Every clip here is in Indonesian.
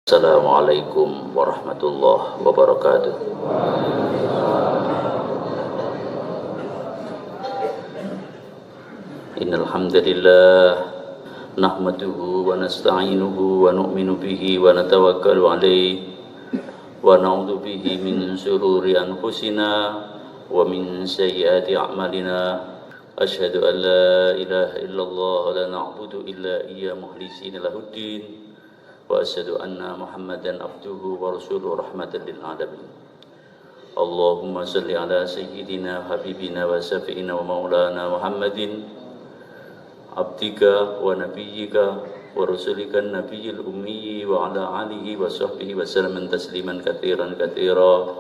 Assalamualaikum warahmatullahi wabarakatuh. Innal hamdalillah nahmaduhu wa nasta'inuhu wa nu'minu bihi wa natawakkalu alayhi wa na'udzu bihi min shururi anfusina wa min sayyiati a'malina. Asyhadu an la ilaha illallah wa la na'budu illa iyya mukhlishina lahuddin. Wa asyhadu anna Muhammadan abduhu wa rasuluhu rahmatan lil alamin. Allahumma salli ala sayyidina habibina wa syafi'ina wa maulana Muhammadin abdika wa nabiyyika wa rasulika nabiyil ummi wa ala alihi wa sahbihi wa sallam tasliman katsiran katsira.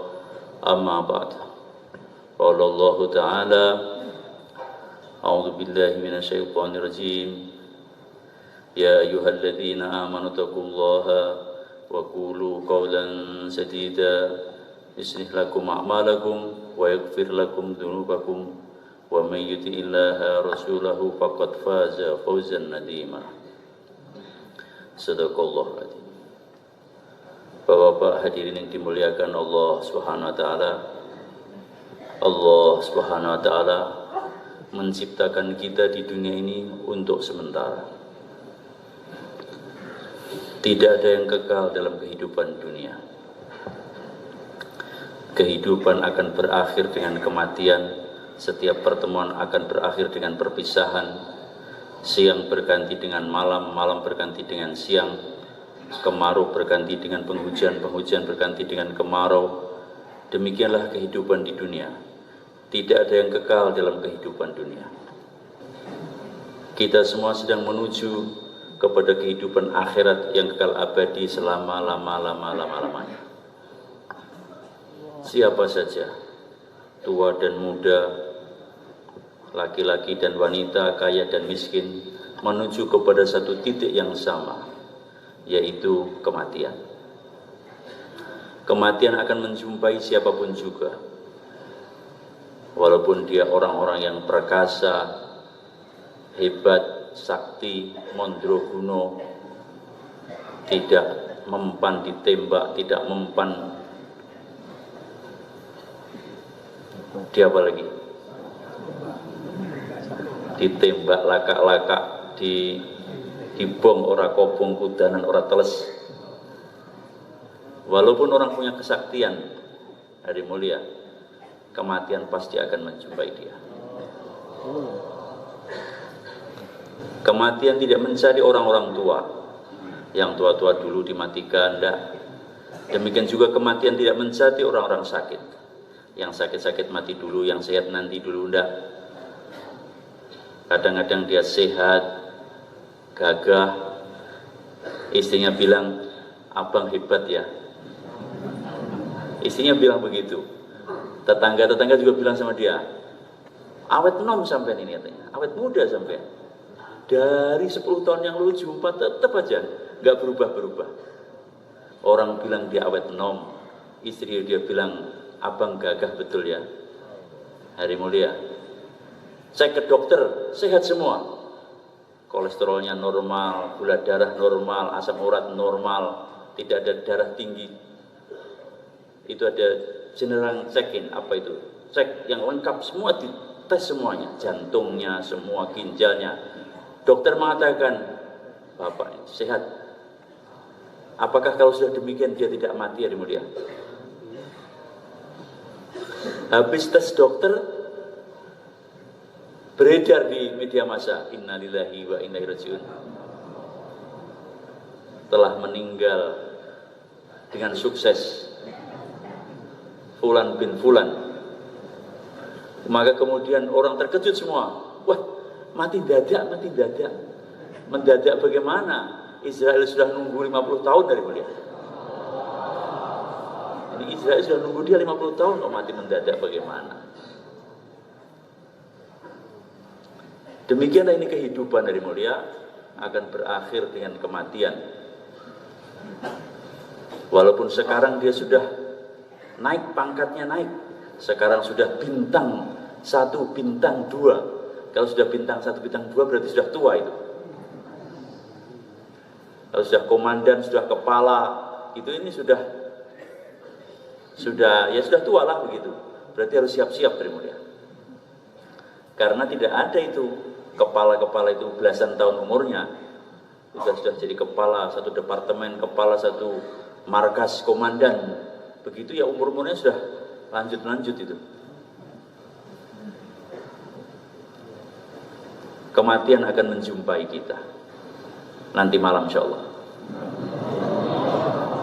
Amma ba'd. Qala Allah Ta'ala a'udzu billahi minasy syaithanir rajim. Ya ayyuhalladzina amanu taqullaha wa qulu qawlan sadida yuslih lakum a'malakum wa yaghfir lakum dzunubakum wa may yuti'illaha rasulahu faqad faza fawzan nadima. Sadaqallahu adzim. Bapak-bapak hadirin yang dimuliakan Allah Subhanahu wa taala. Allah Subhanahu wa taala menciptakan kita di dunia ini untuk sementara. Tidak ada yang kekal dalam kehidupan dunia. Kehidupan akan berakhir dengan kematian. Setiap pertemuan akan berakhir dengan perpisahan. Siang berganti dengan malam, malam berganti dengan siang. Kemarau berganti dengan penghujan, penghujan berganti dengan kemarau. Demikianlah kehidupan di dunia. Tidak ada yang kekal dalam kehidupan dunia. Kita semua sedang menuju kepada kehidupan akhirat yang kekal abadi selama-lamanya. Siapa saja, tua dan muda, laki-laki dan wanita, kaya dan miskin, menuju kepada satu titik yang sama, yaitu kematian. Kematian akan menjumpai siapapun juga, walaupun dia orang-orang yang perkasa, hebat, sakti, mondroguno, tidak mempan ditembak, tidak mempan dia apa lagi? Ditembak lakak-lakak, dibom ora kobong kudanan ora teles. Walaupun orang punya kesaktian, hari mulia, kematian pasti akan menjumpai dia. Kematian tidak mencari orang-orang tua. Yang tua-tua dulu dimatikan, enggak. Demikian juga kematian tidak mencari orang-orang sakit. Yang sakit-sakit mati dulu, yang sehat nanti dulu, enggak. Kadang-kadang dia sehat, gagah. Istrinya bilang, abang hebat ya. Istrinya bilang begitu. Tetangga-tetangga juga bilang sama dia, awet nom sampean ini katanya, awet muda sampean. Dari 10 tahun yang lalu jumpa tetap aja nggak berubah-berubah. Orang bilang dia awet nom, istri dia bilang abang gagah betul ya. Hari mulia, saya ke dokter sehat semua, kolesterolnya normal, gula darah normal, asam urat normal, tidak ada darah tinggi. Itu ada general check-in, apa itu? Cek yang lengkap semua, dites semuanya, jantungnya, semua ginjalnya. Dokter mengatakan, Bapak sehat. Apakah kalau sudah demikian dia tidak mati, ya mulia? Habis tes dokter, beredar di media massa, innalillahi wa inna ilaihi rajiun. Telah meninggal dengan sukses Fulan bin Fulan. Maka kemudian orang terkejut semua. Wah, mati dadak. Mendadak bagaimana? Israel sudah nunggu 50 tahun dari mulia. Ini Israel sudah nunggu dia 50 tahun kok mati mendadak bagaimana? Demikianlah ini kehidupan dari mulia akan berakhir dengan kematian. Walaupun sekarang dia sudah naik pangkatnya naik. Sekarang sudah bintang 1, bintang 2. Kalau sudah bintang 1, bintang 2 berarti sudah tua itu. Kalau sudah komandan, sudah kepala, itu ini sudah tua lah begitu. Berarti harus siap-siap dari mulia. Karena tidak ada itu kepala-kepala itu belasan tahun umurnya sudah jadi kepala satu departemen, kepala satu markas, komandan. Begitu ya umurnya sudah lanjut itu. Kematian akan menjumpai kita nanti malam insyaallah.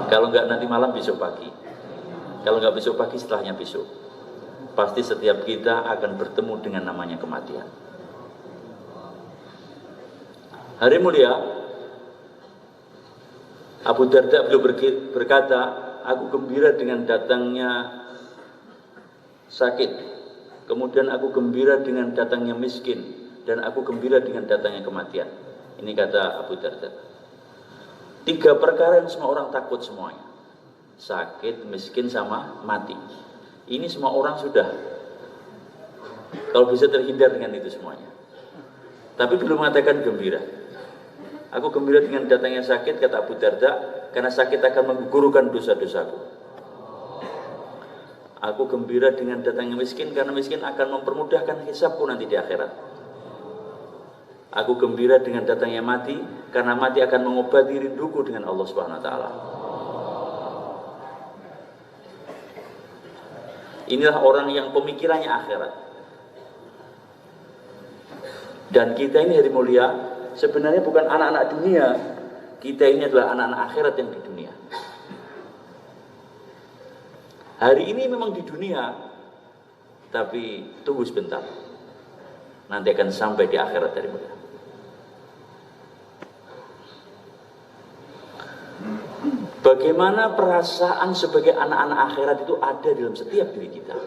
Kalau enggak nanti malam, besok pagi. Kalau enggak besok pagi, setelahnya besok. Pasti setiap kita akan bertemu dengan namanya kematian. Hari mulia Abu Darda beliau berkata, aku gembira dengan datangnya sakit, kemudian aku gembira dengan datangnya miskin, dan aku gembira dengan datangnya kematian. Ini kata Abu Darda. 3 perkara yang semua orang takut semuanya. Sakit, miskin, sama mati. Ini semua orang sudah, kalau bisa terhindar dengan itu semuanya. Tapi belum mengatakan gembira. Aku gembira dengan datangnya sakit, kata Abu Darda, karena sakit akan menggugurkan dosa-dosaku. Aku gembira dengan datangnya miskin, karena miskin akan mempermudahkan hisabku nanti di akhirat. Aku gembira dengan datangnya mati, karena mati akan mengobati rinduku dengan Allah Subhanahu wa taala. Inilah orang yang pemikirannya akhirat. Dan kita ini hari mulia sebenarnya bukan anak-anak dunia. Kita ini adalah anak-anak akhirat yang di dunia. Hari ini memang di dunia, tapi tunggu sebentar. Nanti akan sampai di akhirat hari mulia. Bagaimana perasaan sebagai anak-anak akhirat itu ada dalam setiap diri kita,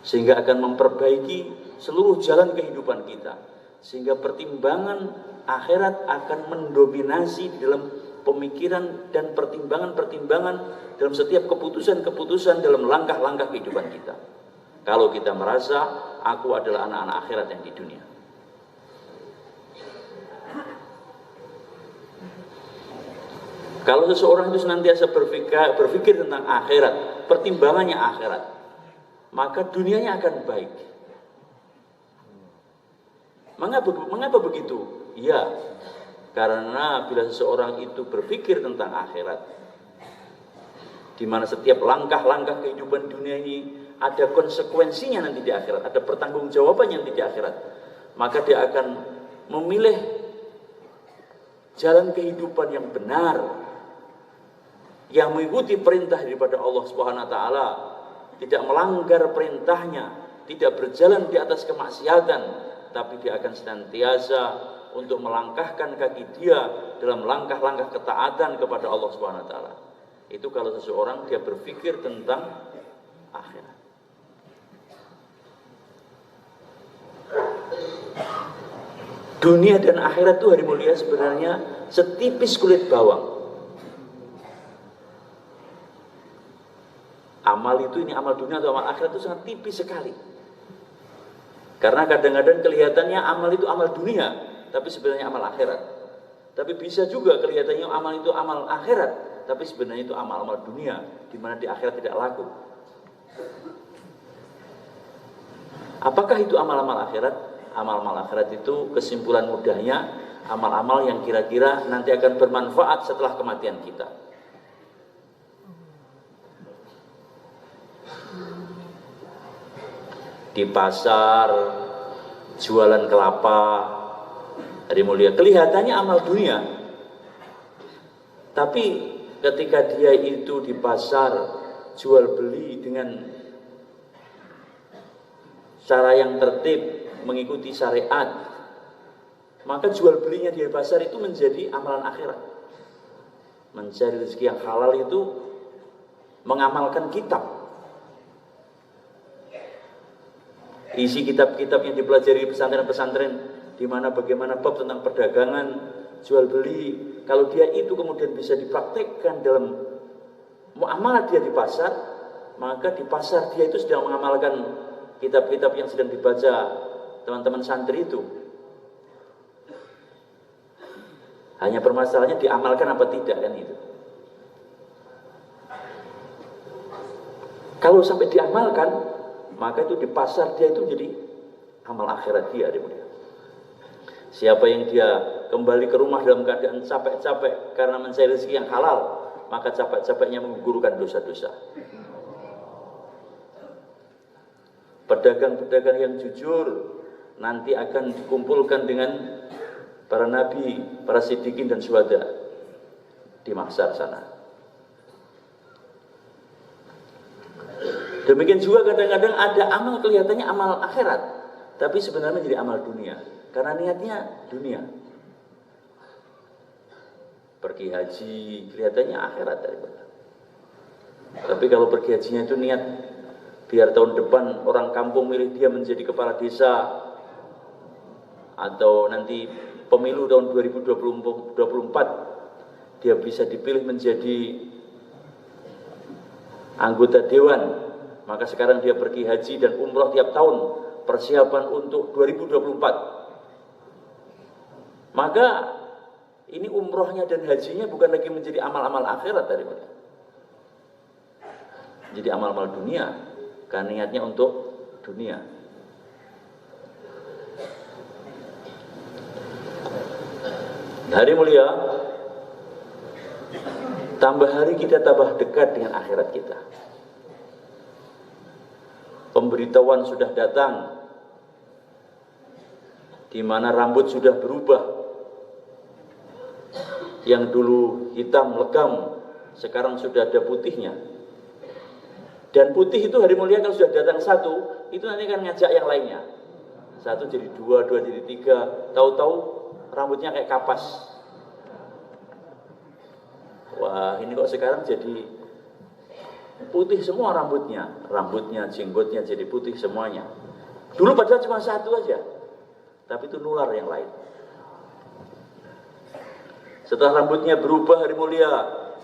sehingga akan memperbaiki seluruh jalan kehidupan kita, sehingga pertimbangan akhirat akan mendominasi di dalam pemikiran dan pertimbangan-pertimbangan dalam setiap keputusan-keputusan dalam langkah-langkah kehidupan kita. Kalau kita merasa aku adalah anak-anak akhirat yang di dunia. Kalau seseorang itu senantiasa berpikir tentang akhirat, pertimbangannya akhirat, maka dunianya akan baik. Mengapa begitu? Ya, karena bila seseorang itu berpikir tentang akhirat, di mana setiap langkah-langkah kehidupan dunia ini ada konsekuensinya nanti di akhirat, ada pertanggungjawabannya nanti di akhirat, maka dia akan memilih jalan kehidupan yang benar, yang mengikuti perintah daripada Allah Subhanahu wa taala, tidak melanggar perintahnya, tidak berjalan di atas kemaksiatan, tapi dia akan senantiasa untuk melangkahkan kaki dia dalam langkah-langkah ketaatan kepada Allah Subhanahu wa taala. Itu kalau seseorang dia berpikir tentang akhirat. Dunia dan akhirat itu hari mulia sebenarnya setipis kulit bawang. Amal itu, ini amal dunia atau amal akhirat itu sangat tipis sekali. Karena kadang-kadang kelihatannya amal itu amal dunia, tapi sebenarnya amal akhirat. Tapi bisa juga kelihatannya amal itu amal akhirat, tapi sebenarnya itu amal-amal dunia, di mana di akhirat tidak laku. Apakah itu amal-amal akhirat? Amal-amal akhirat itu kesimpulan mudahnya amal-amal yang kira-kira nanti akan bermanfaat setelah kematian kita. Di pasar jualan kelapa, hari mulia, kelihatannya amal dunia, tapi ketika dia itu di pasar jual beli dengan cara yang tertib, mengikuti syariat, maka jual belinya di pasar itu menjadi amalan akhirat. Mencari rezeki yang halal itu mengamalkan kitab. Isi kitab-kitab yang dipelajari di pesantren-pesantren, di mana bagaimana bab tentang perdagangan, jual beli, kalau dia itu kemudian bisa dipraktekkan dalam muamalah dia di pasar, maka di pasar dia itu sedang mengamalkan kitab-kitab yang sedang dibaca teman-teman santri itu. Hanya permasalahannya diamalkan apa tidak, kan itu. Kalau sampai diamalkan, maka itu di pasar dia itu jadi amal akhirat dia. Siapa yang dia kembali ke rumah dalam keadaan capek-capek karena mencari rezeki yang halal, maka capek-capeknya menggugurkan dosa-dosa. Pedagang-pedagang yang jujur nanti akan dikumpulkan dengan para nabi, para siddiqin dan syuhada di mahsyar sana. Demikian juga kadang-kadang ada amal kelihatannya amal akhirat, tapi sebenarnya menjadi amal dunia, karena niatnya dunia. Pergi haji kelihatannya akhirat daripada. Tapi kalau pergi hajinya itu niat biar tahun depan orang kampung milih dia menjadi kepala desa, atau nanti pemilu tahun 2024 dia bisa dipilih menjadi anggota dewan. Maka sekarang dia pergi haji dan umroh tiap tahun, persiapan untuk 2024. Maka ini umrohnya dan hajinya bukan lagi menjadi amal-amal akhirat daripada, jadi amal-amal dunia, karena niatnya untuk dunia. Hari mulia, tambah hari kita tambah dekat dengan akhirat kita. Pemberitahuan sudah datang, di mana rambut sudah berubah. Yang dulu hitam legam, sekarang sudah ada putihnya. Dan putih itu hari mulia kalau sudah datang satu, itu nanti akan ngajak yang lainnya. Satu jadi dua, dua jadi tiga. Tahu-tahu rambutnya kayak kapas. Wah, ini kok sekarang jadi putih semua rambutnya, jenggotnya jadi putih semuanya. Dulu padahal cuma satu aja, tapi itu nular yang lain. Setelah rambutnya berubah hari mulia,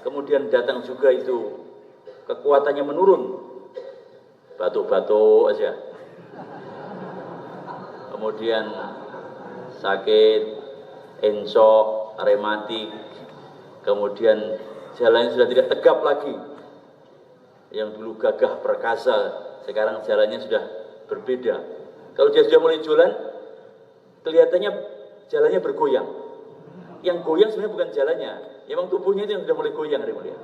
kemudian datang juga itu kekuatannya menurun, batuk-batuk aja. Kemudian sakit, insok, rematik, kemudian jalannya sudah tidak tegap lagi. Yang dulu gagah perkasa, sekarang jalannya sudah berbeda. Kalau dia sudah mulai jualan, kelihatannya jalannya bergoyang. Yang goyang sebenarnya bukan jalannya, memang tubuhnya itu yang sudah mulai goyang hari mulia.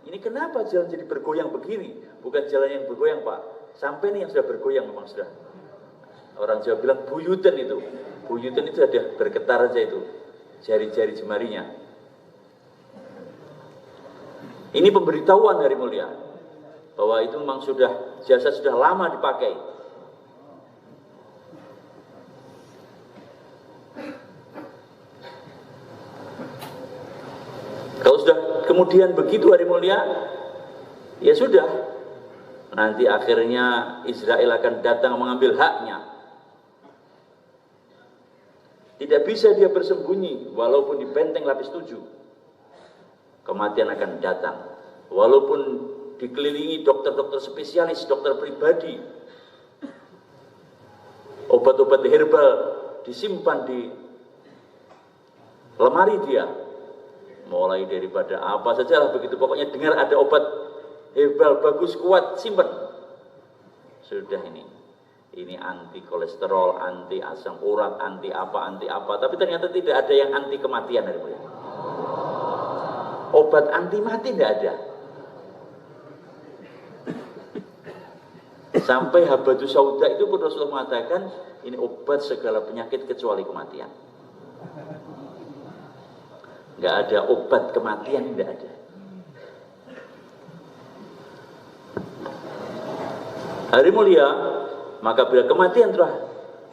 Ini kenapa jalan jadi bergoyang begini? Bukan jalan yang bergoyang, Pak. Sampai nih yang sudah bergoyang memang sudah. Orang Jawa bilang buyutan itu. Buyutan itu ada bergetar aja itu, jari-jari jemarinya. Ini pemberitahuan dari mulia bahwa itu memang sudah jasa sudah lama dipakai. Kalau sudah kemudian begitu hari mulia, ya sudah. Nanti akhirnya Israel akan datang mengambil haknya. Tidak bisa dia bersembunyi walaupun di benteng lapis 7. Kematian akan datang, walaupun dikelilingi dokter-dokter spesialis, dokter pribadi, obat-obat herbal disimpan di lemari dia, mulai daripada apa saja lah begitu, pokoknya dengar ada obat herbal bagus kuat, simpan. Sudah ini anti kolesterol, anti asam urat, anti apa, tapi ternyata tidak ada yang anti kematian dari mulia. Obat anti mati tidak ada. Sampai Habatus Sauda itu pun Rasulullah mengatakan ini obat segala penyakit kecuali kematian. Nggak ada obat kematian, tidak ada. Hari mulia, maka bila kematian telah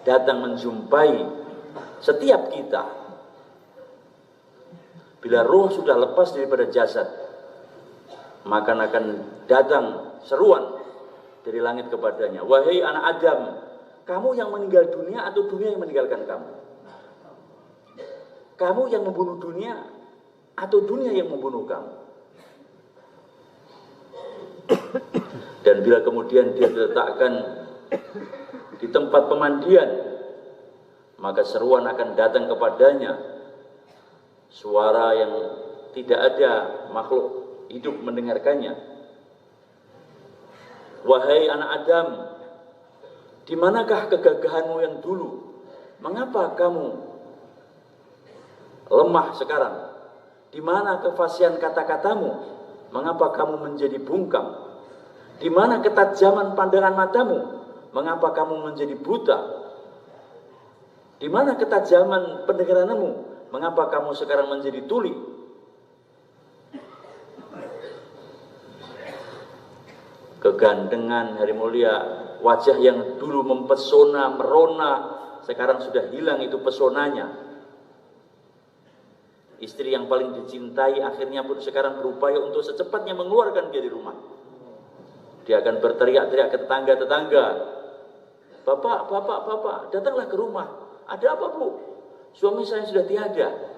datang menjumpai setiap kita, bila roh sudah lepas daripada jasad, maka akan datang seruan dari langit kepadanya. Wahai anak Adam, kamu yang meninggal dunia atau dunia yang meninggalkan kamu? Kamu yang membunuh dunia atau dunia yang membunuh kamu? Dan bila kemudian dia diletakkan di tempat pemandian, maka seruan akan datang kepadanya. Suara yang tidak ada makhluk hidup mendengarkannya. Wahai anak Adam, di manakah kegagahanmu yang dulu? Mengapa kamu lemah sekarang? Di mana kefasihan kata-katamu? Mengapa kamu menjadi bungkam? Di mana ketajaman pandangan matamu? Mengapa kamu menjadi buta? Di mana ketajaman pendengaranmu? Mengapa kamu sekarang menjadi tuli? Kegantengan hari mulia, wajah yang dulu mempesona, merona, sekarang sudah hilang itu pesonanya. Istri yang paling dicintai akhirnya pun sekarang berupaya untuk secepatnya mengeluarkan dia di rumah. Dia akan berteriak-teriak ke tetangga-tetangga, "Bapak, bapak, bapak, datanglah ke rumah. Ada apa, Bu? Suami saya sudah tiada."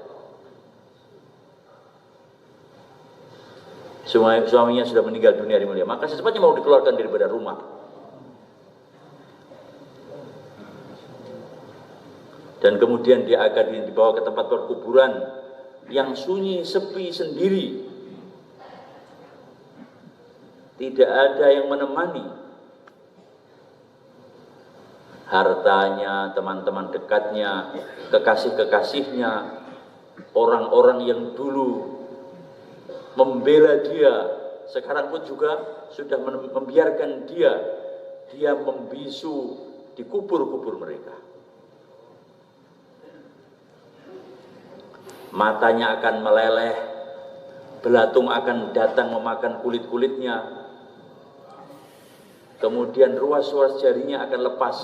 Suaminya sudah meninggal dunia di mulia, maka secepatnya mau dikeluarkan daripada rumah. Dan kemudian dia akan dibawa ke tempat perkuburan yang sunyi, sepi, sendiri. Tidak ada yang menemani. Hartanya, teman-teman dekatnya, kekasih-kekasihnya, orang-orang yang dulu membela dia, sekarang pun juga sudah membiarkan dia membisu di kubur-kubur mereka. Matanya akan meleleh, belatung akan datang memakan kulit-kulitnya, kemudian ruas-ruas jarinya akan lepas.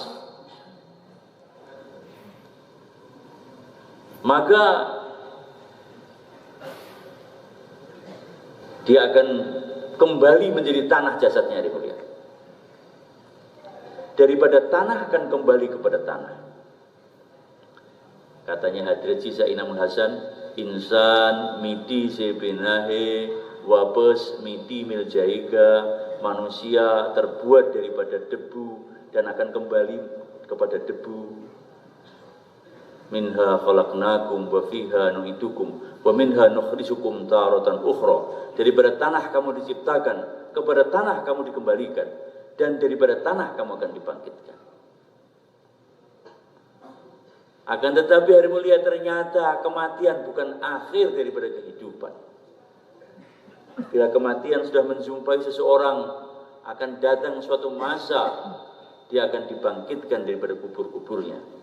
Maka dia akan kembali menjadi tanah jasadnya di mulia. Daripada tanah akan kembali kepada tanah. Katanya Hadrat Sisa Inamun Hasan, insan miti sebenahe wapes miti miljaiga, manusia terbuat daripada debu dan akan kembali kepada debu. Minha khalaqnakum wa fiha nu'idukum wa minha nukhrijukum taratan ukhra. Daripada tanah kamu diciptakan, kepada tanah kamu dikembalikan, dan daripada tanah kamu akan dibangkitkan. Akan tetapi hari mulia, ternyata kematian bukan akhir daripada kehidupan. Bila kematian sudah menjumpai seseorang, akan datang suatu masa dia akan dibangkitkan daripada kubur-kuburnya.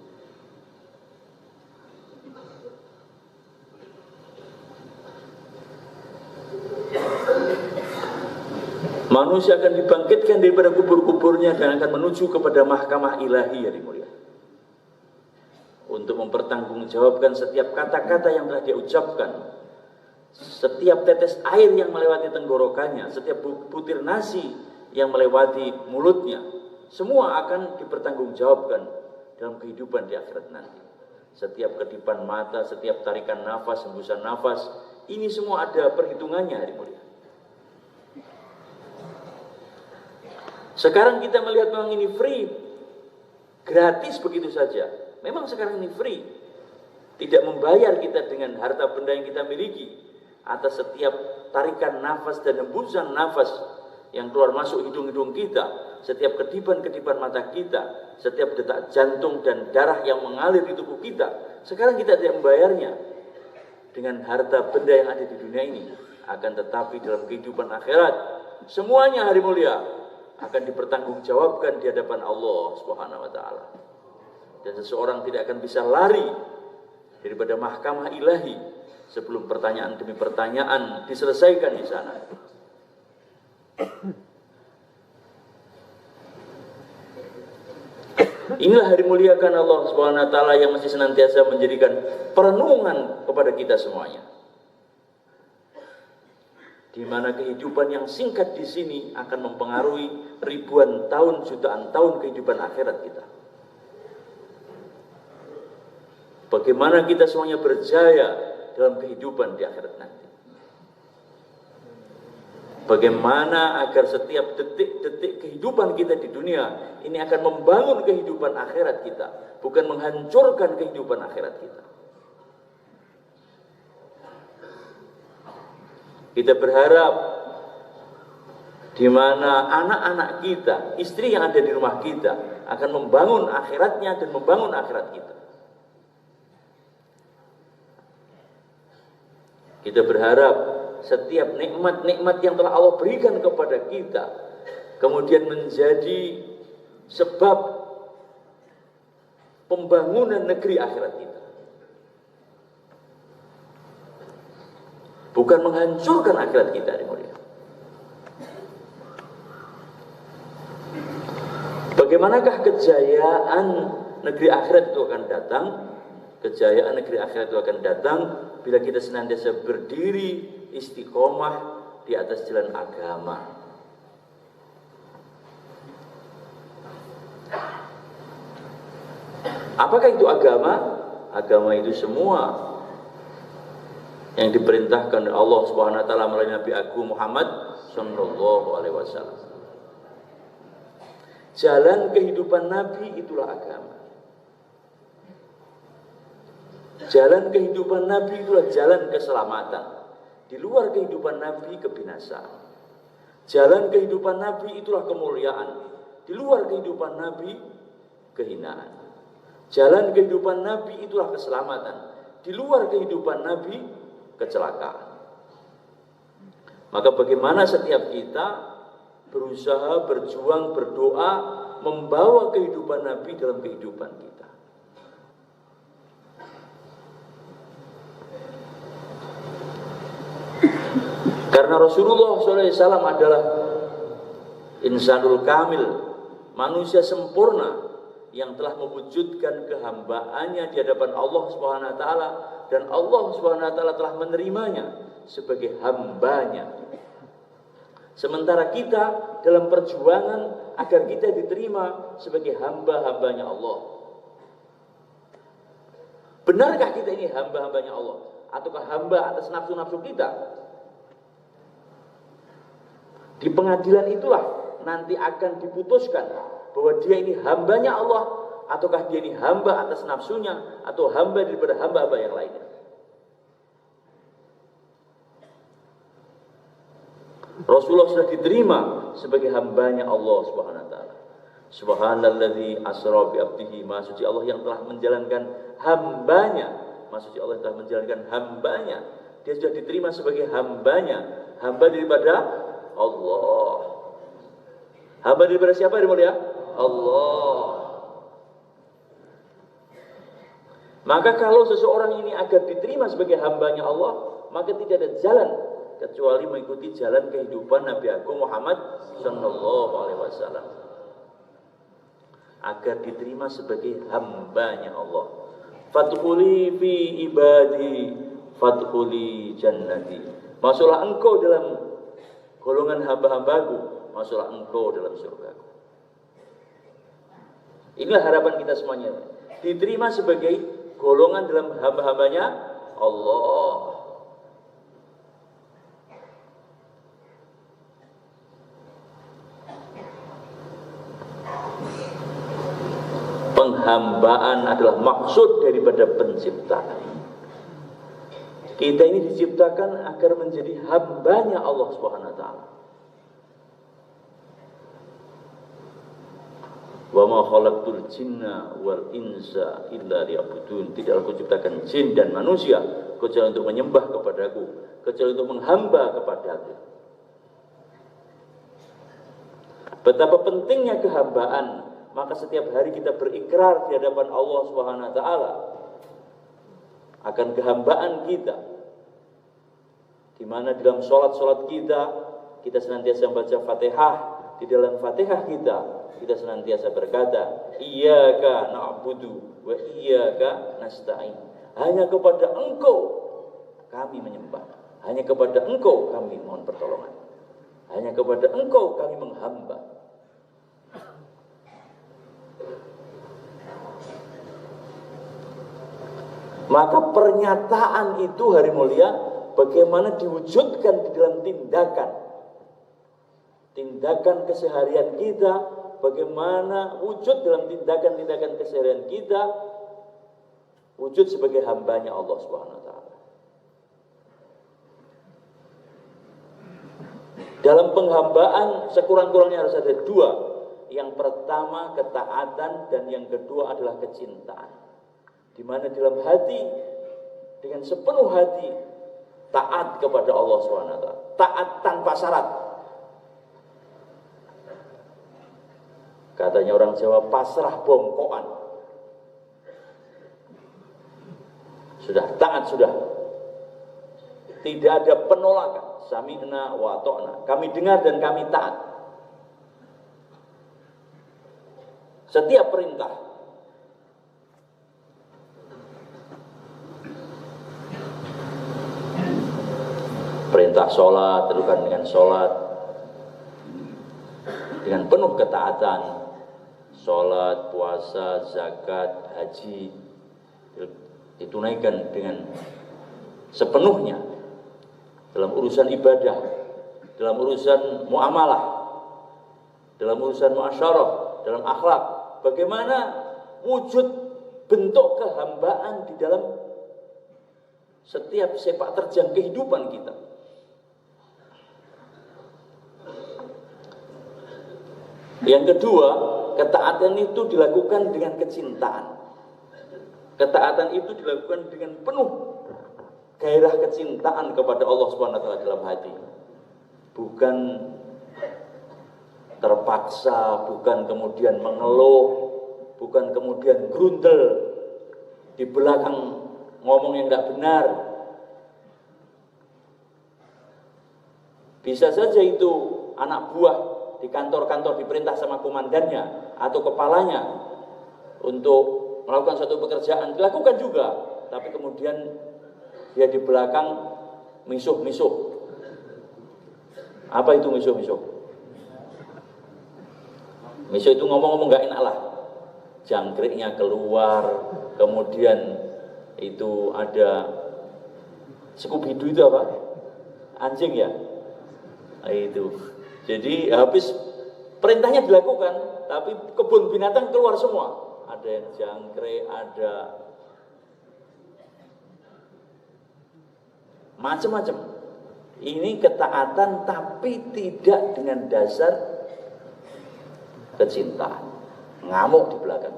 Manusia akan dibangkitkan daripada kubur-kuburnya dan akan menuju kepada mahkamah ilahi hari mulia, untuk mempertanggungjawabkan setiap kata-kata yang telah dia ucapkan, setiap tetes air yang melewati tenggorokannya, setiap butir nasi yang melewati mulutnya, semua akan dipertanggungjawabkan dalam kehidupan di akhirat nanti. Setiap kedipan mata, setiap tarikan nafas, hembusan nafas, ini semua ada perhitungannya hari mulia. Sekarang kita melihat memang ini free, gratis begitu saja. Memang sekarang ini free, tidak membayar kita dengan harta benda yang kita miliki atas setiap tarikan nafas dan hembusan nafas yang keluar masuk hidung-hidung kita, setiap kedipan-kedipan mata kita, setiap detak jantung dan darah yang mengalir di tubuh kita. Sekarang kita tidak membayarnya dengan harta benda yang ada di dunia ini. Akan tetapi dalam kehidupan akhirat, semuanya hari mulia akan dipertanggungjawabkan di hadapan Allah Subhanahu wa taala. Dan seseorang tidak akan bisa lari daripada mahkamah ilahi sebelum pertanyaan demi pertanyaan diselesaikan di sana. Inilah hari muliakan Allah Subhanahu wa taala yang masih senantiasa menjadikan perenungan kepada kita semuanya. Di mana kehidupan yang singkat di sini akan mempengaruhi ribuan tahun, jutaan tahun kehidupan akhirat kita. Bagaimana kita semuanya berjaya dalam kehidupan di akhirat nanti. Bagaimana agar setiap detik-detik kehidupan kita di dunia ini akan membangun kehidupan akhirat kita, bukan menghancurkan kehidupan akhirat kita. Kita berharap di mana anak-anak kita, istri yang ada di rumah kita akan membangun akhiratnya dan membangun akhirat kita. Kita berharap setiap nikmat-nikmat yang telah Allah berikan kepada kita kemudian menjadi sebab pembangunan negeri akhirat kita, bukan menghancurkan akhirat kita. Bagaimanakah kejayaan negeri akhirat itu akan datang? Kejayaan negeri akhirat itu akan datang bila kita senantiasa berdiri istiqomah di atas jalan agama. Apakah itu agama? Agama itu semua yang diperintahkan oleh Allah Subhanahu wa taala melalui Nabi Agung Muhammad sallallahu alaihi wasallam. Jalan kehidupan Nabi itulah agama. Jalan kehidupan Nabi itulah jalan keselamatan. Di luar kehidupan Nabi kebinasaan. Jalan kehidupan Nabi itulah kemuliaan. Di luar kehidupan Nabi kehinaan. Jalan kehidupan Nabi itulah keselamatan. Di luar kehidupan Nabi kecelakaan. Maka bagaimana setiap kita berusaha, berjuang, berdoa, membawa kehidupan Nabi dalam kehidupan kita. Karena Rasulullah SAW adalah insanul kamil, manusia sempurna yang telah mewujudkan kehambaannya di hadapan Allah Subhanahu wa taala, dan Allah Subhanahu wa taala telah menerimanya sebagai hambanya. Sementara kita dalam perjuangan agar kita diterima sebagai hamba-hambanya Allah. Benarkah kita ini hamba-hambanya Allah? Ataukah hamba atas nafsu-nafsu kita? Di pengadilan itulah nanti akan diputuskan bahwa dia ini hambanya Allah, ataukah dia ini hamba atas nafsunya, atau hamba daripada hamba-hamba yang lainnya. Rasulullah sudah diterima sebagai hambanya Allah Subhanahu wa taala. Subhanalladzi asra bi abdihi, maha suci Allah yang telah menjalankan hambanya. Maha suci Allah yang telah menjalankan hambanya. Dia sudah diterima sebagai hambanya, hamba daripada Allah. Hamba daripada siapa yang mulia? Allah. Maka kalau seseorang ini agar diterima sebagai hambanya Allah, maka tidak ada jalan kecuali mengikuti jalan kehidupan Nabi Agung Muhammad sallallahu alaihi wasallam agar diterima sebagai hambanya Allah. Fadkhuli fi ibadi fadkhuli jannati. Masuklah engkau dalam golongan hamba-hambaku, masuklah engkau dalam surgaku. Inilah harapan kita semuanya, diterima sebagai golongan dalam hamba-hambanya Allah. Penghambaan adalah maksud daripada penciptaan. Kita ini diciptakan agar menjadi hambanya Allah Subhanahu wa taala. Wa ma khalaqtul jinna wal insa illa liya'budun. Tidaklah aku ciptakan jin dan manusia kecuali untuk menyembah kepadaku, kecuali untuk menghamba kepadaku. Betapa pentingnya kehambaan, maka setiap hari kita berikrar di hadapan Allah Subhanahu wa taala akan kehambaan kita. Di mana dalam salat-salat kita senantiasa membaca Fatihah. Di dalam Fatihah kita senantiasa berkata, Iyyaka na'budu wa iyyaka nasta'in. Hanya kepada Engkau kami menyembah. Hanya kepada Engkau kami mohon pertolongan. Hanya kepada Engkau kami menghamba. Maka pernyataan itu hari mulia bagaimana diwujudkan di dalam tindakan keseharian kita, bagaimana wujud dalam tindakan keseharian kita, wujud sebagai hambanya Allah Subhanahu wa taala. Dalam penghambaan sekurang-kurangnya harus ada dua. Yang pertama ketaatan dan yang kedua adalah kecintaan. Di mana dalam hati dengan sepenuh hati taat kepada Allah SWT. Taat tanpa syarat. Katanya orang Jawa, pasrah bongkoan. Sudah taat sudah. Tidak ada penolakan. Sami'na wa ta'na. Kami dengar dan kami taat. Setiap perintah. Perintah sholat, terukan dengan sholat dengan penuh ketaatan. Sholat, puasa, zakat, haji ditunaikan dengan sepenuhnya dalam urusan ibadah, dalam urusan muamalah, dalam urusan muasyarah, dalam akhlak. Bagaimana wujud bentuk kehambaan di dalam setiap sepak terjang kehidupan kita. Yang kedua, ketaatan itu dilakukan dengan kecintaan. Ketaatan itu dilakukan dengan penuh gairah kecintaan kepada Allah Subhanahu wa taala dalam hati. Bukan terpaksa, bukan kemudian mengeluh, bukan kemudian grundel di belakang ngomong yang enggak benar. Bisa saja itu anak buah di kantor-kantor diperintah sama komandannya atau kepalanya untuk melakukan suatu pekerjaan, dilakukan juga, tapi kemudian dia di belakang misuh-misuh. Apa itu misuh-misuh? Misuh itu ngomong-ngomong gak enak lah, jangkriknya keluar, kemudian itu ada Scooby-Doo itu apa? Anjing ya? Nah, itu. Jadi habis perintahnya dilakukan, tapi kebun binatang keluar semua. Ada yang jangkrik, ada macam-macam. Ini ketaatan tapi tidak dengan dasar kecintaan. Ngamuk di belakang.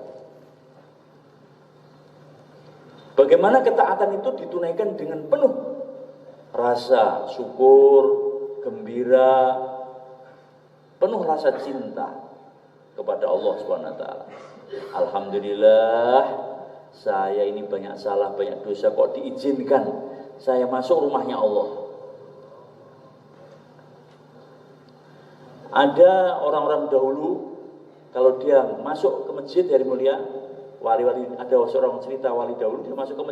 Bagaimana ketaatan itu ditunaikan dengan penuh rasa syukur, gembira, penuh rasa cinta kepada Allah Subhanahu wa taala. Alhamdulillah, saya ini banyak salah, banyak dosa, kok diizinkan saya masuk rumahnya Allah. Ada orang-orang dahulu, kalau dia masuk ke masjid dari mulia, wali-wali, ada seorang cerita wali dahulu, dia masuk ke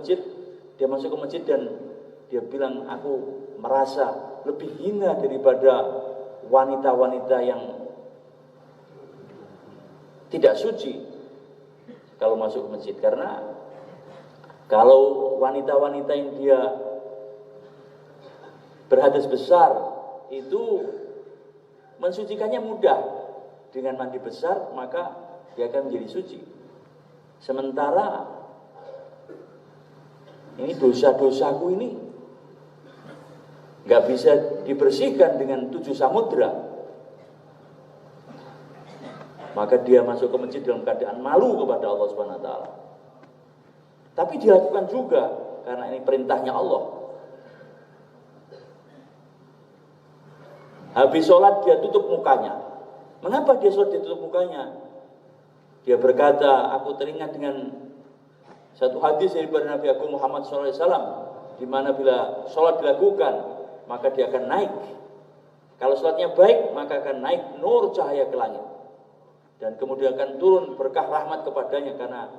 masjid dan dia bilang, aku merasa lebih hina daripada wanita-wanita yang tidak suci kalau masuk ke masjid. Karena kalau wanita-wanita yang dia berhadas besar itu mensucikannya mudah, dengan mandi besar maka dia akan menjadi suci. Sementara ini dosa-dosaku ini nggak bisa dibersihkan dengan 7 samudra, maka dia masuk ke masjid dalam keadaan malu kepada Allah Subhanahu wa taala. Tapi dilakukan juga karena ini perintahnya Allah. Habis sholat dia tutup mukanya. Mengapa dia sholat dia tutup mukanya? Dia berkata, aku teringat dengan satu hadis dari Nabi Agung Muhammad SAW, di mana bila sholat dilakukan maka dia akan naik. Kalau sholatnya baik maka akan naik nur cahaya ke langit. Dan kemudian akan turun berkah rahmat kepadanya, karena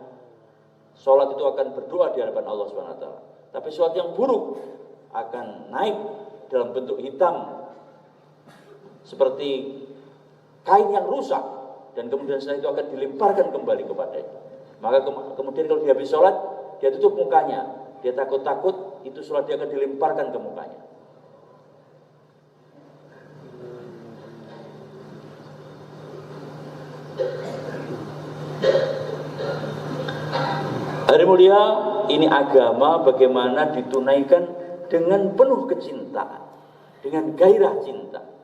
sholat itu akan berdoa di hadapan Allah SWT. Tapi sholat yang buruk akan naik dalam bentuk hitam seperti kain yang rusak, dan kemudian setelah itu akan dilemparkan kembali kepadanya. Maka kemudian kalau dia habis sholat, dia tutup mukanya, dia takut-takut itu sholat dia akan dilemparkan ke mukanya. Hari mulia, ini agama bagaimana ditunaikan dengan penuh kecintaan, dengan gairah cinta.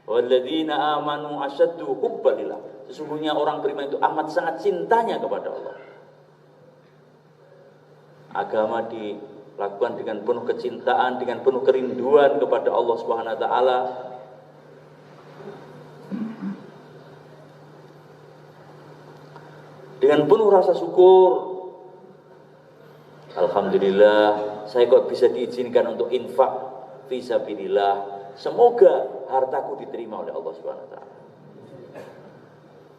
Walladzina amanu asyaddu hubbalillah. Sesungguhnya orang beriman itu amat sangat cintanya kepada Allah. Agama dilakukan dengan penuh kecintaan, dengan penuh kerinduan kepada Allah Subhanahu wa taala. Dengan penuh rasa syukur. Alhamdulillah, saya kok bisa diizinkan untuk infak fisabilillah. Semoga hartaku diterima oleh Allah Subhanahu wa taala.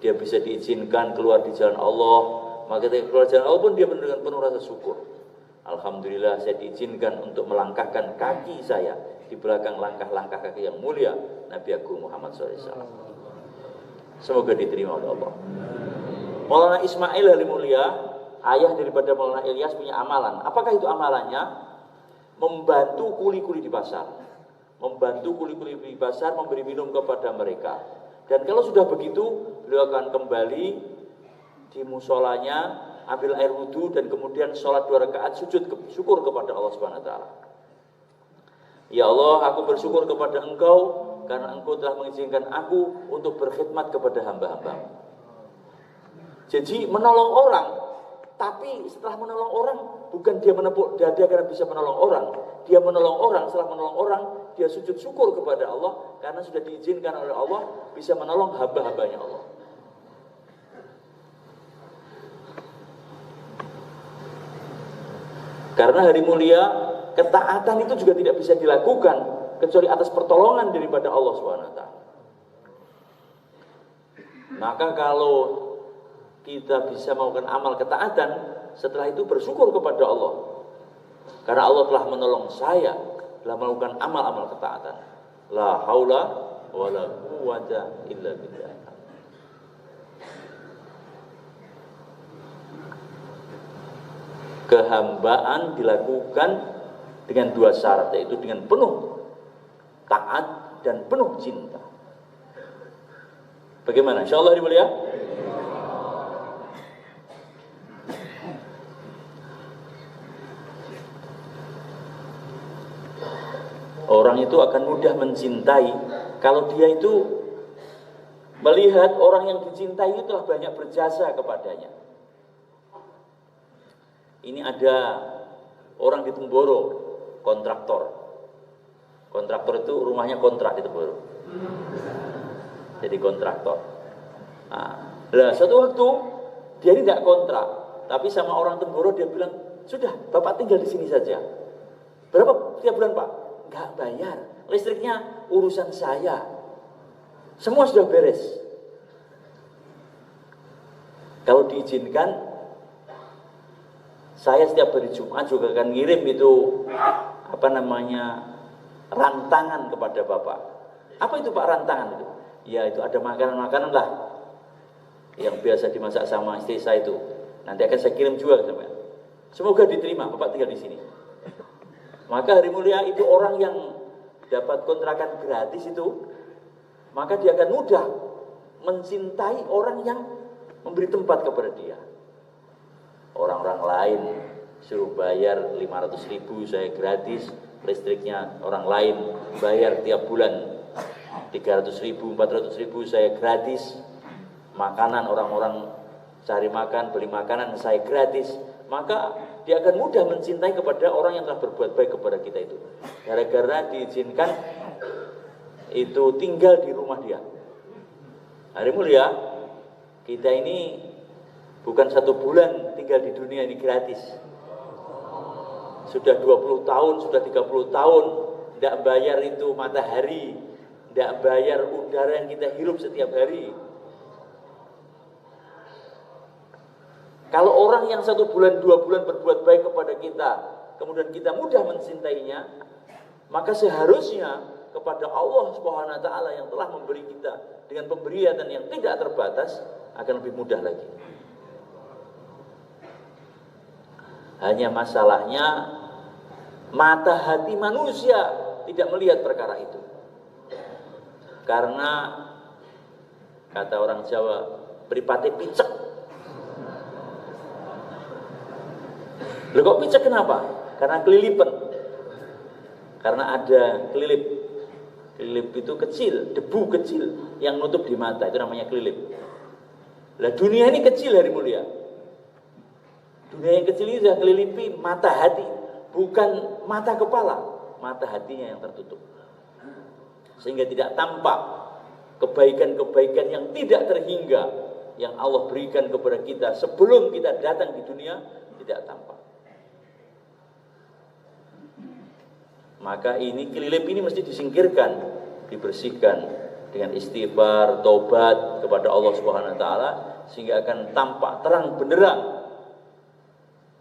Dia bisa diizinkan keluar di jalan Allah, maka ketika keluar jalan Allah pun dia dengan penuh rasa syukur. Alhamdulillah, saya diizinkan untuk melangkahkan kaki saya di belakang langkah-langkah kaki yang mulia Nabi Agung Muhammad SAW. Semoga diterima oleh Allah. Maulana Ismail Halimulya, ayah daripada Maulana Ilyas, punya amalan. Apakah itu amalannya? Membantu kuli-kuli di pasar. Membantu kuli-kuli di pasar, memberi minum kepada mereka. Dan kalau sudah begitu, beliau akan kembali di musolanya, ambil air wudhu, dan kemudian sholat 2 rakaat sujud syukur kepada Allah Subhanahu wa taala. Ya Allah, aku bersyukur kepada Engkau karena Engkau telah mengizinkan aku untuk berkhidmat kepada hamba-Hamba. Jadi menolong orang, tapi setelah menolong orang, bukan dia menepuk dada karena bisa menolong orang. Dia menolong orang, setelah menolong orang, dia sujud syukur kepada Allah karena sudah diizinkan oleh Allah bisa menolong hamba-hambanya Allah. Karena hari mulia, ketaatan itu juga tidak bisa dilakukan kecuali atas pertolongan daripada Allah SWT. Maka kalau kita bisa melakukan amal ketaatan, setelah itu bersyukur kepada Allah. Karena Allah telah menolong saya dalam melakukan amal-amal ketaatan. La haula wa la quwwata illa billah. Kehambaan dilakukan dengan 2 syarat, yaitu dengan penuh taat dan penuh cinta. Bagaimana? Insyaallah dimulia. Orang itu akan mudah mencintai kalau dia itu melihat orang yang dicintai itu telah banyak berjasa kepadanya. Ini ada orang di Temboro, kontraktor. Kontraktor itu rumahnya kontrak di Temboro. Jadi kontraktor. Nah, suatu waktu dia ini tidak kontrak, tapi sama orang Temboro dia bilang, sudah, Bapak tinggal di sini saja. Berapa tiap bulan, Pak? Enggak bayar. Listriknya urusan saya. Semua sudah beres. Kalau diizinkan, saya setiap hari Jumat juga akan ngirim itu rantangan kepada Bapak. Apa itu Pak rantangan itu? Ya itu ada makanan-makanan lah yang biasa dimasak sama istri saya itu. Nanti akan saya kirim juga ke sampean. Semoga diterima, Bapak tinggal di sini. Maka hari mulia itu orang yang dapat kontrakan gratis itu, maka dia akan mudah mencintai orang yang memberi tempat kepada dia. Orang-orang lain suruh bayar 500.000 saya gratis, listriknya orang lain bayar tiap bulan 300.000, 400.000 saya gratis, makanan orang-orang cari makan, beli makanan saya gratis, maka dia akan mudah mencintai kepada orang yang telah berbuat baik kepada kita itu. Gara-gara diizinkan itu tinggal di rumah dia. Hari mulia, kita ini bukan 1 bulan tinggal di dunia ini gratis. Sudah 20 tahun, sudah 30 tahun, tidak bayar itu matahari, tidak bayar udara yang kita hirup setiap hari. Kalau orang yang 1 bulan, 2 bulan berbuat baik kepada kita, kemudian kita mudah mencintainya, maka seharusnya kepada Allah Subhanahu wa taala yang telah memberi kita dengan pemberian yang tidak terbatas akan lebih mudah lagi. Hanya masalahnya mata hati manusia tidak melihat perkara itu. Karena kata orang Jawa, mripate picek. Loh kok picek kenapa? Karena kelilipan. Karena ada kelilip Kelilip itu kecil, debu kecil yang nutup di mata, itu namanya kelilip. Lah dunia ini kecil hari mulia. Dunia yang kecil ini sudah kelilipi mata hati, bukan mata kepala, mata hatinya yang tertutup. Sehingga tidak tampak kebaikan-kebaikan yang tidak terhingga yang Allah berikan kepada kita sebelum kita datang di dunia, tidak tampak. Maka ini kelilip ini mesti disingkirkan, dibersihkan dengan istighfar, taubat kepada Allah Subhanahu wa taala, sehingga akan tampak terang benderang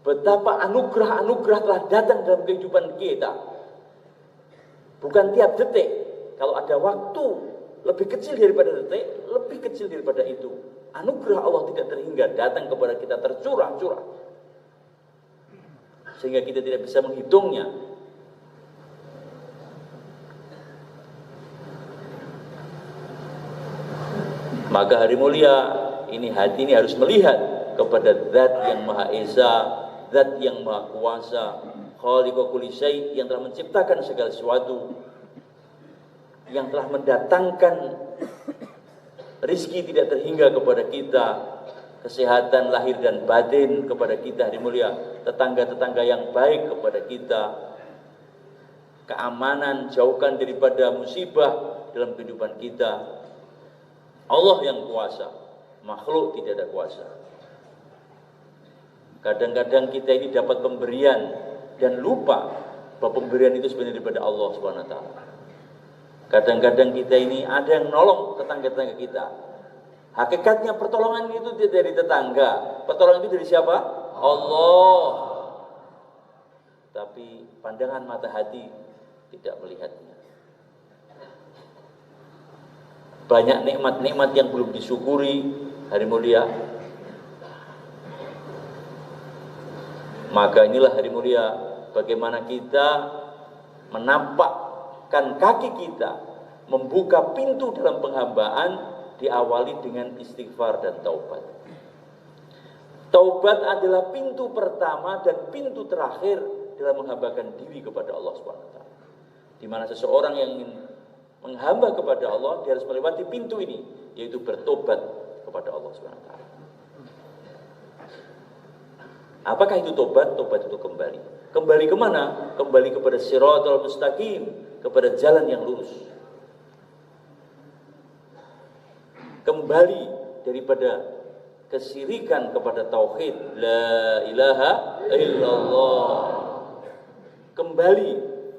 betapa anugerah-anugerah telah datang dalam kehidupan kita. Bukan tiap detik, kalau ada waktu lebih kecil daripada detik, lebih kecil daripada itu, anugerah Allah tidak terhingga datang kepada kita tercurah-curah, sehingga kita tidak bisa menghitungnya. Maka hari mulia ini, hati ini harus melihat kepada Zat yang Maha Esa, Zat yang Maha Kuasa, Khaliqu kulli syai', yang telah menciptakan segala sesuatu, yang telah mendatangkan rizki tidak terhingga kepada kita, kesehatan lahir dan batin kepada kita hari mulia, tetangga-tetangga yang baik kepada kita, keamanan, jauhkan daripada musibah dalam kehidupan kita. Allah yang kuasa, makhluk tidak ada kuasa. Kadang-kadang kita ini dapat pemberian dan lupa bahwa pemberian itu sebenarnya daripada Allah Subhanahu wa taala. Kadang-kadang kita ini ada yang nolong tetangga-tetangga kita. Hakikatnya pertolongan itu tidak dari tetangga. Pertolongan itu dari siapa? Allah. Tapi pandangan mata hati tidak melihatnya. Banyak nikmat-nikmat yang belum disyukuri hari mulia. Maka inilah hari mulia, bagaimana kita menampakkan kaki kita, membuka pintu dalam penghambaan, diawali dengan istighfar dan taubat. Taubat adalah pintu pertama dan pintu terakhir dalam menghambakan diri kepada Allah SWT. Di mana seseorang yang ingin menghamba kepada Allah, dia harus melewati pintu ini, yaitu bertobat kepada Allah SWT. Apakah itu tobat? Tobat itu kembali. Kembali kemana? Kembali kepada Shiratal Mustaqim, kepada jalan yang lurus. Kembali daripada kesyirikan kepada tauhid, la ilaha illallah. Kembali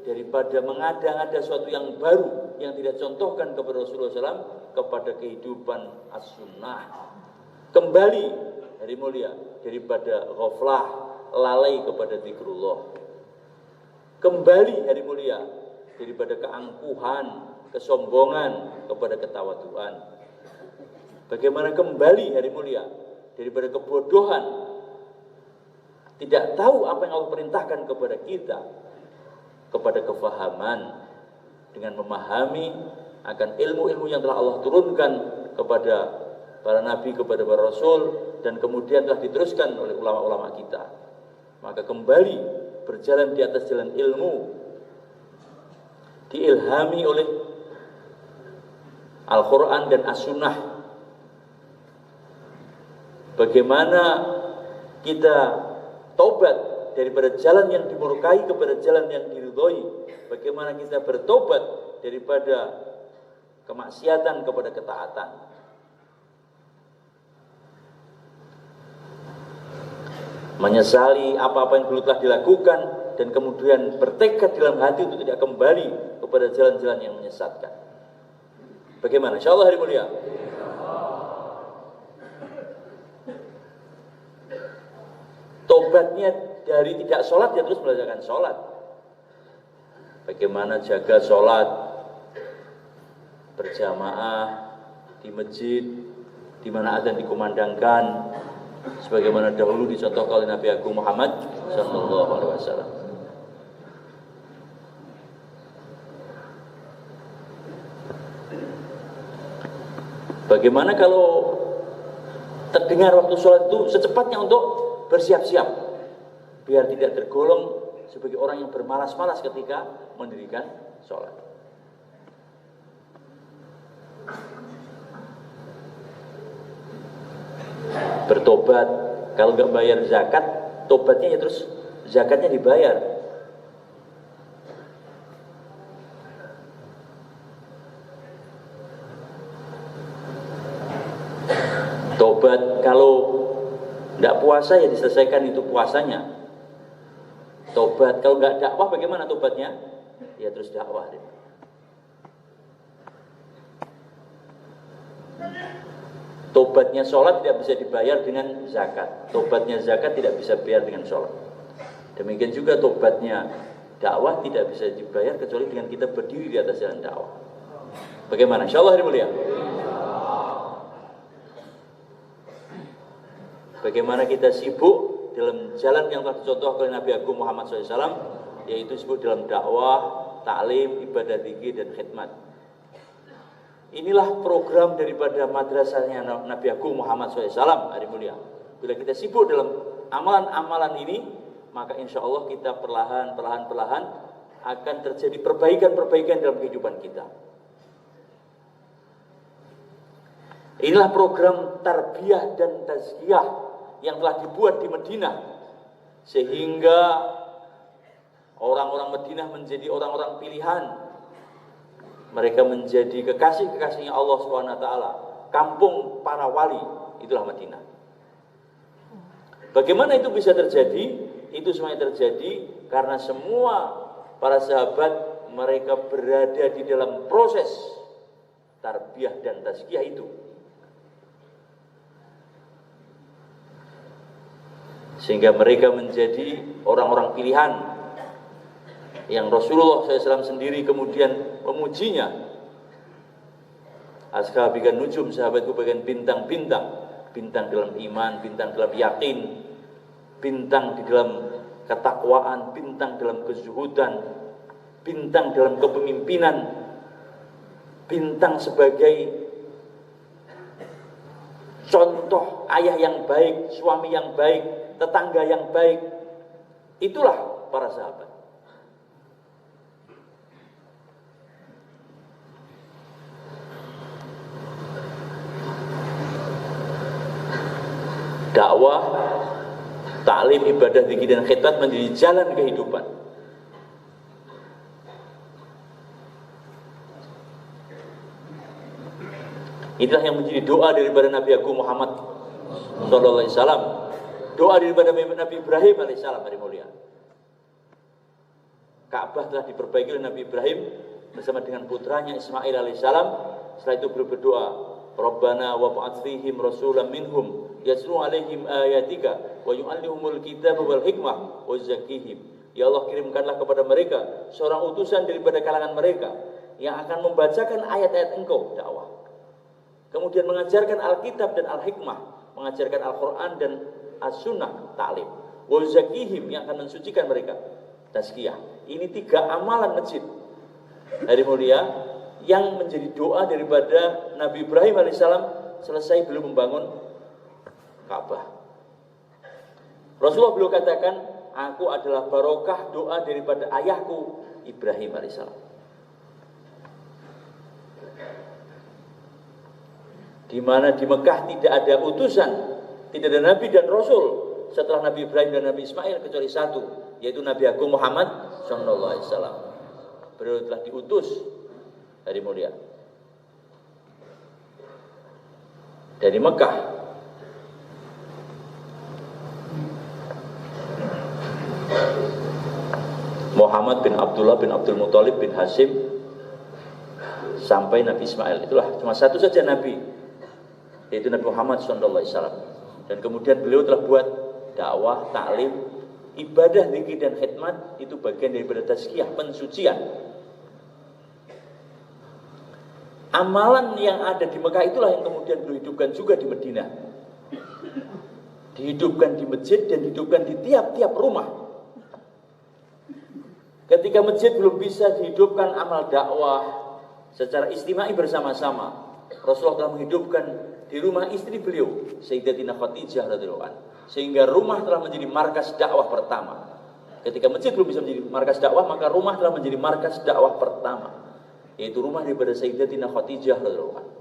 daripada mengada-ngada sesuatu yang baru yang tidak contohkan kepada Rasulullah SAW, kepada kehidupan as-sunnah. Kembali hari mulia daripada ghaflah, lalai kepada zikrullah. Kembali hari mulia daripada keangkuhan, kesombongan kepada ketawaduan. Bagaimana kembali hari mulia daripada kebodohan, tidak tahu apa yang Allah perintahkan kepada kita, kepada kefahaman, dengan memahami akan ilmu-ilmu yang telah Allah turunkan kepada para nabi, kepada para rasul, dan kemudian telah diteruskan oleh ulama-ulama kita. Maka kembali berjalan di atas jalan ilmu, diilhami oleh Al-Quran dan As-Sunnah. Bagaimana kita taubat daripada jalan yang dimurkai kepada jalan yang diridhoi. Bagaimana kita bertobat daripada kemaksiatan kepada ketaatan. Menyesali apa-apa yang dulu telah dilakukan, dan kemudian bertekad dalam hati untuk tidak kembali kepada jalan-jalan yang menyesatkan. Bagaimana? Insyaallah hari mulia. Tobatnya dari tidak sholat, ya terus belajarkan sholat. Bagaimana jaga sholat berjamaah di masjid, di mana adzan dikumandangkan, sebagaimana dahulu dicontohkan oleh Nabi Agung Muhammad Sallallahu Alaihi Wasallam. Bagaimana kalau terdengar waktu sholat itu secepatnya untuk bersiap-siap, biar tidak tergolong sebagai orang yang bermalas-malas ketika mendirikan sholat. bertobat. Kalau nggak bayar zakat, tobatnya ya terus zakatnya dibayar. Tobat kalau tidak puasa ya diselesaikan itu puasanya. Tobat kalau nggak dakwah bagaimana tobatnya? Ya terus dakwah. Tobatnya sholat tidak bisa dibayar dengan zakat. Tobatnya zakat tidak bisa dibayar dengan sholat. Demikian juga tobatnya dakwah tidak bisa dibayar kecuali dengan kita berdiri di atas jalan dakwah. Bagaimana? Insyaallah hari mulia. Bagaimana kita sibuk dalam jalan yang telah dicontohkan oleh Nabi Agung Muhammad SAW, yaitu sibuk dalam dakwah, taklim, ibadah zikir dan khidmat. Inilah program daripada madrasahnya Nabi Agung Muhammad SAW hari mulia. Bila kita sibuk dalam amalan-amalan ini, maka insya Allah kita perlahan akan terjadi perbaikan-perbaikan dalam kehidupan kita. Inilah program tarbiyah dan tazkiyah yang telah dibuat di Madinah, sehingga orang-orang Madinah menjadi orang-orang pilihan. Mereka menjadi kekasih-kekasihnya Allah SWT. Kampung para wali, itulah Madinah. Bagaimana itu bisa terjadi? Itu semuanya terjadi karena semua para sahabat mereka berada di dalam proses tarbiyah dan tazkiyah itu. Sehingga mereka menjadi orang-orang pilihan yang Rasulullah SAW sendiri kemudian memujinya. Ashabikan nujum, sahabatku bagian bintang-bintang. Bintang dalam iman, bintang dalam yakin, bintang di dalam ketakwaan, bintang dalam kezuhudan, bintang dalam kepemimpinan, bintang sebagai contoh ayah yang baik, suami yang baik, tetangga yang baik. Itulah para sahabat. Dakwah, taklim, ibadah, zikir dan khidmat menjadi jalan kehidupan. Inilah yang menjadi doa daripada Nabi Agung Muhammad SAW. Doa daripada Nabi Ibrahim alaihissalam hari mulia. Ka'bah telah diperbaiki oleh Nabi Ibrahim bersama dengan putranya Ismail alaihissalam. Setelah itu beliau berdoa, Rabbana wa ba'ath fihim rasulan minhum yatlu alaihim ayatika wa yu'allimuhumul kitaba wal hikmah wa yuzakkihim. Ya Allah, kirimkanlah kepada mereka seorang utusan daripada kalangan mereka yang akan membacakan ayat-ayat Engkau, dakwah. Kemudian mengajarkan Alkitab dan Al-Hikmah, mengajarkan Al-Quran dan As-Sunnah, ta'lim. Wa yuzakkihim, yang akan mensucikan mereka, tazkiyah. Ini 3 amalan masjid hari mulia yang menjadi doa daripada Nabi Ibrahim alaihissalam selesai belum membangun Ka'bah. Rasulullah beliau katakan, aku adalah barokah doa daripada ayahku Ibrahim alaihissalam. Di mana di Mekah tidak ada utusan, tidak ada Nabi dan Rasul setelah Nabi Ibrahim dan Nabi Ismail kecuali satu, yaitu Nabi Agung Muhammad SAW. Beliau telah diutus dari mulia dari Mekah. Muhammad bin Abdullah bin Abdul Muthalib bin Hashim sampai Nabi Ismail. Itulah cuma satu saja Nabi, yaitu Nabi Muhammad SAW. Dan kemudian beliau telah buat dakwah, taklim, ibadah, zikir dan khidmat. Itu bagian daripada tazkiyah, pensucian. Amalan yang ada di Mekah itulah yang kemudian beliau hidupkan juga di Madinah. Dihidupkan di masjid dan dihidupkan di tiap-tiap rumah. Ketika masjid belum bisa dihidupkan amal dakwah secara istimai bersama-sama, Rasulullah telah menghidupkan di rumah istri beliau, Sayyidatina Khadijah radhiyallahu anha, sehingga rumah telah menjadi markas dakwah pertama. Ketika masjid belum bisa menjadi markas dakwah, maka rumah telah menjadi markas dakwah pertama, yaitu rumah daripada Sayyidatina Khadijah radhiyallahu anha.